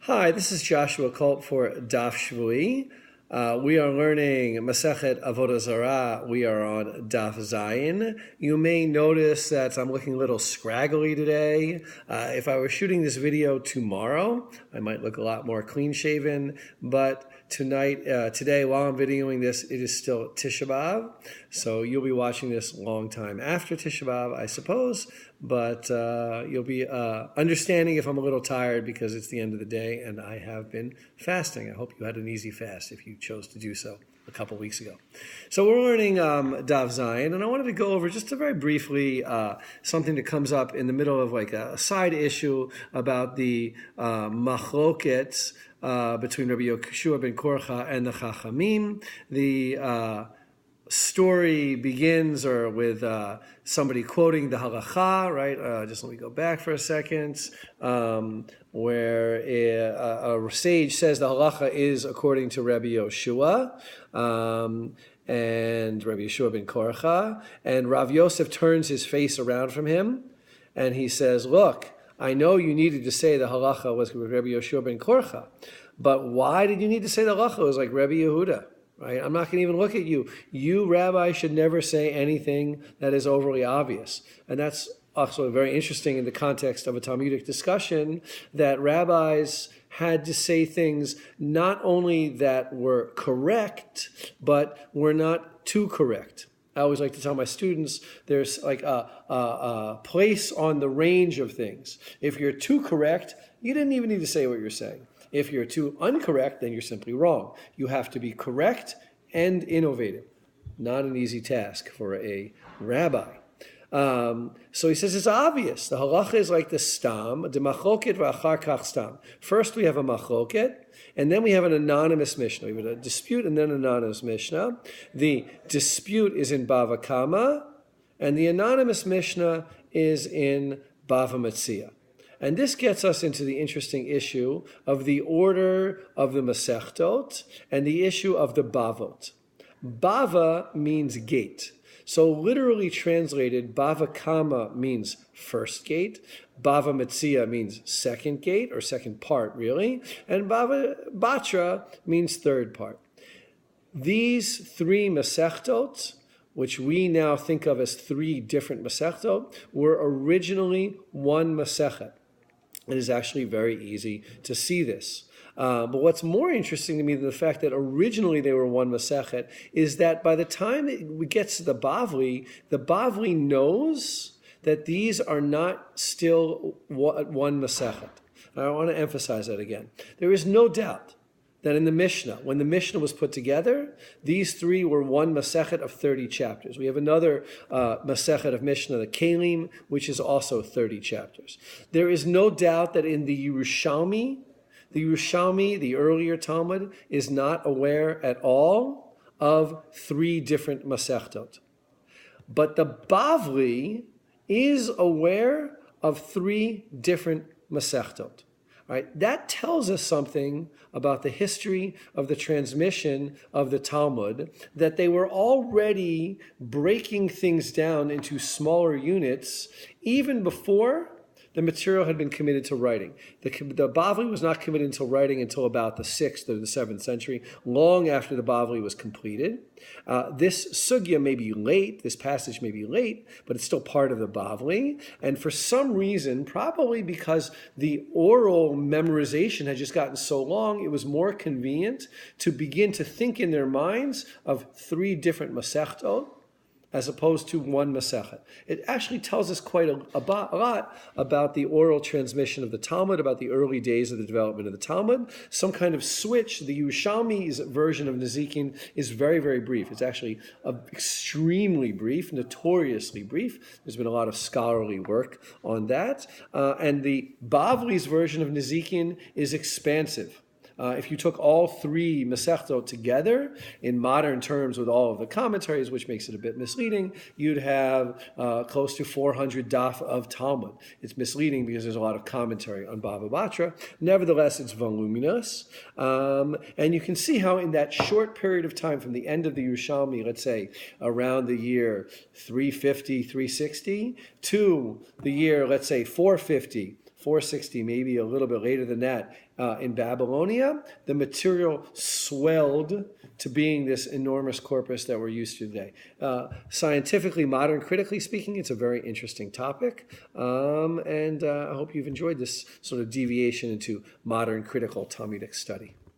Hi, this is Joshua Kulp for Daf Shevui. We are learning Masechet Avodah Zarah. We are on Daf Zayin. You may notice that I'm looking a little scraggly today. If I were shooting this video tomorrow, I might look a lot more clean-shaven. But today, while I'm videoing this, it is still Tisha B'Av. So you'll be watching this a long time after Tisha B'Av, I suppose. But you'll be understanding if I'm a little tired because it's the end of the day and I have been fasting. I hope you had an easy fast if you chose to do so a couple weeks ago. So we're learning Daf Zayin, and I wanted to go over just very briefly something that comes up in the middle of like a side issue about the machloket between Rabbi Yeshua ben Korcha and the Chachamim. The story begins with somebody quoting the halacha, right? Just let me go back for a second, where a sage says the halacha is according to Rabbi Yeshua, and Rabbi Yeshua ben Korcha, and Rav Yosef turns his face around from him, and he says, look, I know you needed to say the halacha was with Rabbi Yeshua ben Korcha, but why did you need to say the halacha was like Rabbi Yehuda? Right? I'm not going to even look at you. You, Rabbi, should never say anything that is overly obvious. And that's also very interesting in the context of a Talmudic discussion, that rabbis had to say things not only that were correct, but were not too correct. I always like to tell my students there's like a place on the range of things. If you're too correct, you didn't even need to say what you're saying. If you're too incorrect, then you're simply wrong. You have to be correct and innovative. Not an easy task for a rabbi. So he says it's obvious. The halacha is like the stam, the machloket v'achar kach stam. First we have a machloket, and then we have an anonymous mishnah. We have a dispute and then an anonymous mishnah. The dispute is in Bava Kama, and the anonymous mishnah is in Bava Metzia. And this gets us into the interesting issue of the order of the Masechtot and the issue of the Bavot. Bava means gate. So literally translated, Bava Kama means first gate, Bava Metzia means second gate, or second part really, and Bava Batra means third part. These three Masechtot, which we now think of as three different Masechtot, were originally one Masechet. It is actually very easy to see this. But what's more interesting to me than the fact that originally they were one Masechet is that by the time it gets to the Bavli knows that these are not still one Masechet. I want to emphasize that again. There is no doubt that in the Mishnah, when the Mishnah was put together, these three were one Masechet of 30 chapters. We have another Masechet of Mishnah, the Kelim, which is also 30 chapters. There is no doubt that in the Yerushalmi, the earlier Talmud, is not aware at all of three different Masechtot. But the Bavli is aware of three different Masechtot. Right? That tells us something about the history of the transmission of the Talmud, that they were already breaking things down into smaller units even before the material had been committed to writing. The Bavli was not committed to writing until about the 6th or the 7th century, long after the Bavli was completed. This sugya may be late, this passage may be late, but it's still part of the Bavli. And for some reason, probably because the oral memorization had just gotten so long, it was more convenient to begin to think in their minds of three different Masechtot, as opposed to one Masechet. It actually tells us quite a lot about the oral transmission of the Talmud, about the early days of the development of the Talmud. Some kind of switch. The Yerushalmi's version of Nezikin is very, very brief. It's actually extremely brief, notoriously brief. There's been a lot of scholarly work on that. And the Bavli's version of Nezikin is expansive. If you took all three Masechtot together in modern terms with all of the commentaries, which makes it a bit misleading, you'd have close to 400 daf of Talmud. It's misleading because there's a lot of commentary on Bava Batra. Nevertheless, it's voluminous. And you can see how in that short period of time from the end of the Yerushalmi, let's say around the year 350, 360, to the year, let's say 450, 460, maybe a little bit later than that, in Babylonia, the material swelled to being this enormous corpus that we're used to today. Scientifically, modern, critically speaking, it's a very interesting topic, and I hope you've enjoyed this sort of deviation into modern critical Talmudic study.